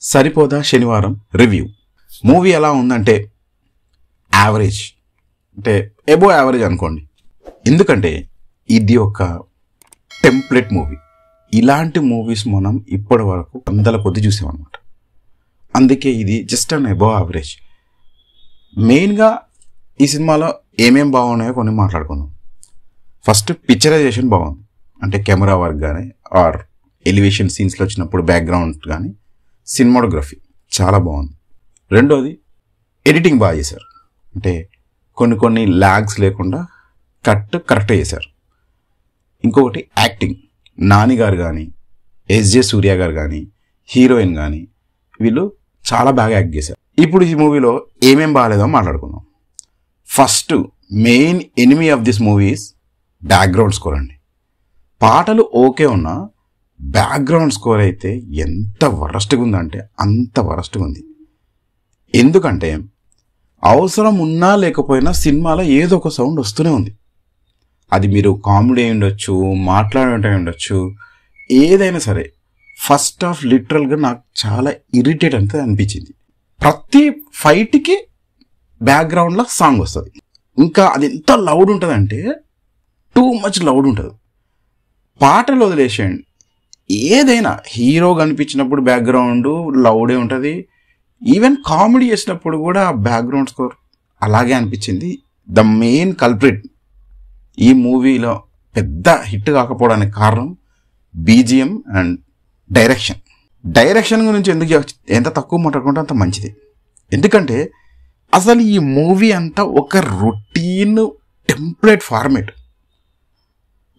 సరిపోదా శనివారం review. Movie ఎలా ఉందంటే యావరేజ్, అంటే ఎబో యావరేజ్ అనుకోండి. ఎందుకంటే ఇది ఒక టెంప్లెట్ మూవీ. ఇలాంటి మూవీస్ మనం ఇప్పటి వరకు వందల కొద్ది చూసామన్నమాట. అందుకే ఇది జస్ట్ అన్ ఎబో యావరేజ్. మెయిన్గా ఈ సినిమాలో ఏమేం బాగున్నాయో కొన్ని మాట్లాడుకుందాం. ఫస్ట్ పిక్చరైజేషన్ బాగుంది, అంటే కెమెరా వర్క్ కానీ ఆర్ ఎలివేషన్ సీన్స్లో వచ్చినప్పుడు బ్యాక్గ్రౌండ్ కానీ సినిమాటోగ్రఫీ చాలా బాగుంది. రెండోది ఎడిటింగ్ బాగా చేశారు, అంటే కొన్ని ల్యాగ్స్ లేకుండా కరెక్ట్ చేశారు. ఇంకొకటి యాక్టింగ్, నాని గారు కానీ ఎస్జే సూర్య గారు కానీ హీరోయిన్ కానీ వీళ్ళు చాలా బాగా యాక్ట్ చేశారు. ఇప్పుడు ఈ మూవీలో ఏమేం బాగాలేదో మాట్లాడుకుందాం. First main enemy of this movies background score అండి. పాటలు ఓకే ఉన్నా బ్యాక్గ్రౌండ్ స్కోర్ అయితే ఎంత వరస్ట్గా ఉందంటే అంత వరస్ట్గా ఉంది. ఎందుకంటే అవసరం ఉన్నా లేకపోయినా సినిమాలో ఏదో ఒక సౌండ్ వస్తూనే ఉంది. అది మీరు కామెడీ అయి ఉండొచ్చు, మాట్లాడటం ఉండొచ్చు, ఏదైనా సరే. ఫస్ట్ హాఫ్ లిటరల్గా నాకు చాలా ఇరిటేట్ అంతే అనిపించింది. ప్రతి ఫైట్కి బ్యాక్గ్రౌండ్లో సాంగ్ వస్తుంది. ఇంకా అది ఎంత లౌడ్ ఉంటుందంటే టూ మచ్ లౌడ్ ఉంటుంది. పాటలు వదిలేసేయండి, ఏదైనా హీరో కనిపించినప్పుడు బ్యాక్గ్రౌండ్ లౌడే ఉంటుంది. ఈవెన్ కామెడీ చేసినప్పుడు కూడా బ్యాక్గ్రౌండ్ స్కోర్ అలాగే అనిపించింది. ద మెయిన్ కల్ప్రిట్ ఈ మూవీలో పెద్ద హిట్ కాకపోవడానికి కారణం బీజిఎం అండ్ డైరెక్షన్. డైరెక్షన్ గురించి ఎందుకు ఎంత తక్కువ మాట్లాడుకుంటే అంత మంచిది. ఎందుకంటే అసలు ఈ మూవీ అంతా ఒక రొటీన్ టెంప్లెట్ ఫార్మేట్.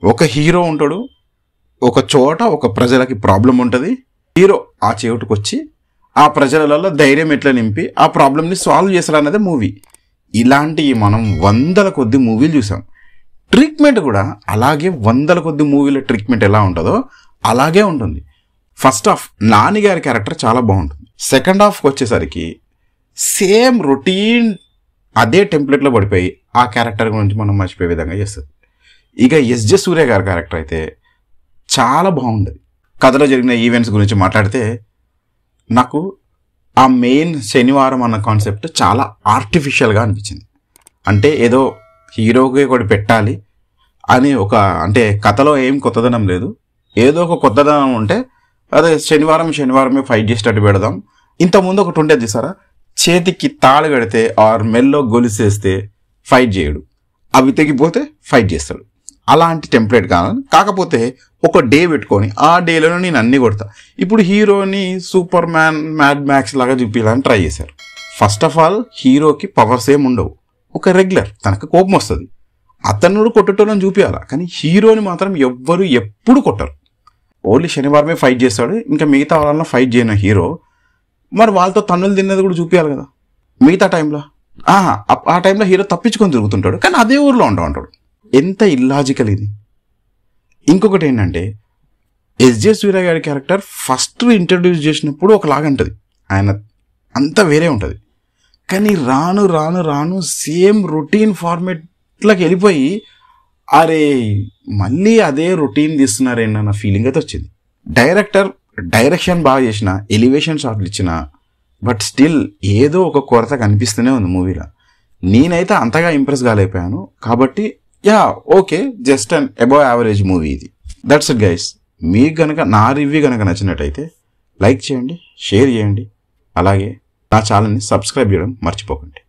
ఒక హీరో ఉంటాడు, ఒక చోట ఒక ప్రజలకి ప్రాబ్లం ఉంటుంది. హీరో ఆ చోటుకు వచ్చి ఆ ప్రజలలో ధైర్యం ఎట్లా నింపి ఆ ప్రాబ్లమ్ని సాల్వ్ చేస్తారన్నదే మూవీ. ఇలాంటివి మనం వందల కొద్ది మూవీలు చూసాం. ట్రీట్మెంట్ కూడా అలాగే వందల కొద్ది మూవీల ట్రీట్మెంట్ ఎలా ఉంటుందో అలాగే ఉంటుంది. ఫస్ట్ హాఫ్ నాని గారి క్యారెక్టర్ చాలా బాగుంటుంది. సెకండ్ హాఫ్కి వచ్చేసరికి సేమ్ రొటీన్ అదే టెంప్లెట్లో పడిపోయి ఆ క్యారెక్టర్ గురించి మనం మర్చిపోయే విధంగా చేస్తుంది. ఇక ఎస్జే సూర్య గారి క్యారెక్టర్ అయితే చాలా బాగుంది. కథలో జరిగిన ఈవెంట్స్ గురించి మాట్లాడితే నాకు ఆ మెయిన్ శనివారం అన్న కాన్సెప్ట్ చాలా ఆర్టిఫిషియల్గా అనిపించింది. అంటే ఏదో హీరోకి ఒకటి పెట్టాలి అని అంటే కథలో ఏం కొత్తదనం లేదు. ఏదో ఒక కొత్తదనం ఉంటే అదే శనివారమే ఫైట్ చేసేటట్టు పెడదాం. ఇంతకుముందు ఒకటి ఉండేది సారా, చేతికి తాళి కడితే ఆర్ మెల్లో గొలిసేస్తే ఫైట్ చేయడు, అవి తెగిపోతే ఫైట్ చేస్తాడు. అలాంటి టెంప్లెట్ కాకపోతే ఒక డే పెట్టుకొని ఆ డేలోనే నేను అన్నీ కొడతా. ఇప్పుడు హీరోని సూపర్ మ్యాన్ మ్యాడ్ మ్యాక్స్ లాగా చూపించాలని ట్రై చేశారు. ఫస్ట్ ఆఫ్ ఆల్ హీరోకి పవర్స్ ఏమి ఉండవు. ఒక రెగ్యులర్ తనకు కోపం వస్తుంది, అతను కొట్టేటోళ్ళని చూపించాలా. కానీ హీరోని మాత్రం ఎవ్వరు ఎప్పుడు కొట్టరు. ఓన్లీ శనివారమే ఫైట్ చేస్తాడు, ఇంకా మిగతా వాళ్ళలో ఫైట్ చేయను హీరో. మరి వాళ్ళతో తన్నులు తిన్నది కూడా చూపించాలి కదా మిగతా టైంలో. ఆ టైంలో హీరో తప్పించుకొని తిరుగుతుంటాడు, కానీ అదే ఊర్లో ఉంటాడు. ఎంత ఇల్లాజికల్ ఇది. ఇంకొకటి ఏంటంటే ఎస్జే సూర్య గారి క్యారెక్టర్ ఫస్ట్ ఇంట్రడ్యూస్ చేసినప్పుడు ఒకలాగా ఉంటుంది, ఆయన అంతా వేరే ఉంటుంది. కానీ రాను రాను రాను సేమ్ రొటీన్ ఫార్మేట్లోకి వెళ్ళిపోయి అరే మళ్ళీ అదే రొటీన్ తీస్తున్నారేంటన్న ఫీలింగ్ అయితే వచ్చింది. డైరెక్షన్ బాగా చేసిన, ఎలివేషన్ షాట్లు ఇచ్చిన, బట్ స్టిల్ ఏదో ఒక కొరత కనిపిస్తూనే ఉంది మూవీలో. నేనైతే అంతగా ఇంప్రెస్ కాలేకపోయాను. కాబట్టి okay, just an above average movie ఇది. That's it guys. మీకు కనుక నా రివ్యూ కనుక నచ్చినట్టయితే లైక్ చేయండి, షేర్ చేయండి, అలాగే నా ఛానల్ని సబ్స్క్రైబ్ చేయడం మర్చిపోకండి.